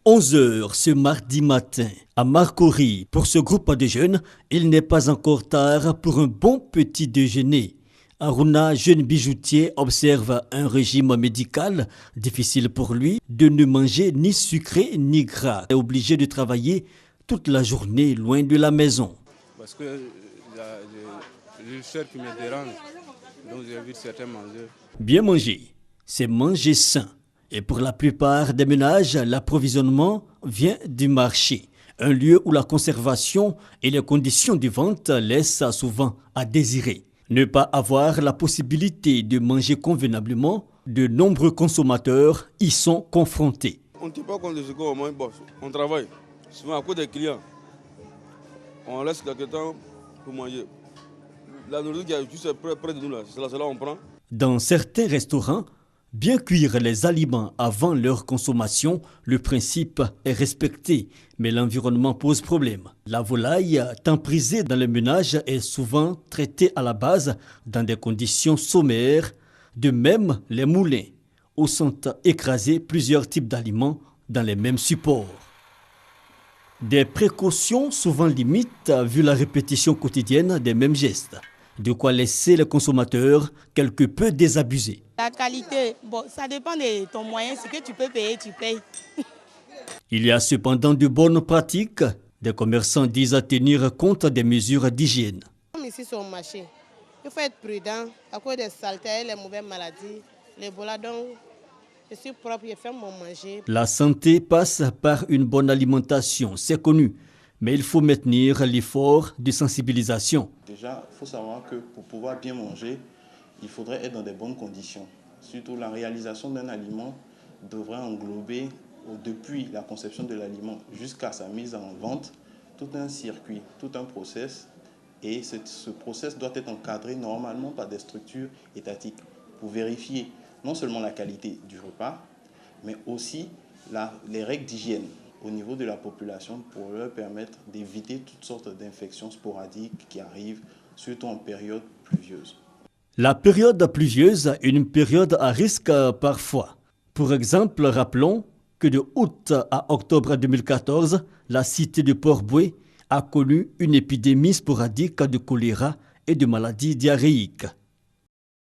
11 heures ce mardi matin à Marcory. Pour ce groupe de jeunes, il n'est pas encore tard pour un bon petit déjeuner. Aruna, jeune bijoutier, observe un régime médical difficile pour lui de ne manger ni sucré ni gras. Il est obligé de travailler toute la journée loin de la maison. Parce que l'ulcère qui me dérange, donc j'évite certains manger. Bien manger, c'est manger sain. Et pour la plupart des ménages, l'approvisionnement vient du marché. Un lieu où la conservation et les conditions de vente laissent souvent à désirer. Ne pas avoir la possibilité de manger convenablement, de nombreux consommateurs y sont confrontés. On ne tient pas compte de ce qu'on mange, on travaille. Souvent à cause des clients, on laisse quelques temps pour manger. La nourriture qui est juste près de nous, c'est là on prend. Dans certains restaurants, bien cuire les aliments avant leur consommation, le principe est respecté, mais l'environnement pose problème. La volaille, tant prisée dans les ménages, est souvent traitée à la base dans des conditions sommaires. De même, les moulins, où sont écrasés plusieurs types d'aliments dans les mêmes supports. Des précautions souvent limites vu la répétition quotidienne des mêmes gestes. De quoi laisser les consommateurs quelque peu désabusés. La qualité, ça dépend de ton moyen. Ce que tu peux payer, tu payes. Il y a cependant de bonnes pratiques. Des commerçants disent à tenir compte des mesures d'hygiène. Comme ici sur le marché, il faut être prudent à cause des saletés, les mauvaises maladies, les bolas. Donc, je suis propre, je fais mon manger. La santé passe par une bonne alimentation, c'est connu. Mais il faut maintenir l'effort de sensibilisation. Déjà, il faut savoir que pour pouvoir bien manger, il faudrait être dans des bonnes conditions. Surtout la réalisation d'un aliment devrait englober, depuis la conception de l'aliment jusqu'à sa mise en vente, tout un circuit, tout un process. Et ce process doit être encadré normalement par des structures étatiques pour vérifier non seulement la qualité du repas, mais aussi les règles d'hygiène au niveau de la population pour leur permettre d'éviter toutes sortes d'infections sporadiques qui arrivent, surtout en période pluvieuse. La période pluvieuse est une période à risque parfois. Pour exemple, rappelons que de août à octobre 2014, la cité de Port-Bouët a connu une épidémie sporadique de choléra et de maladies diarrhéiques.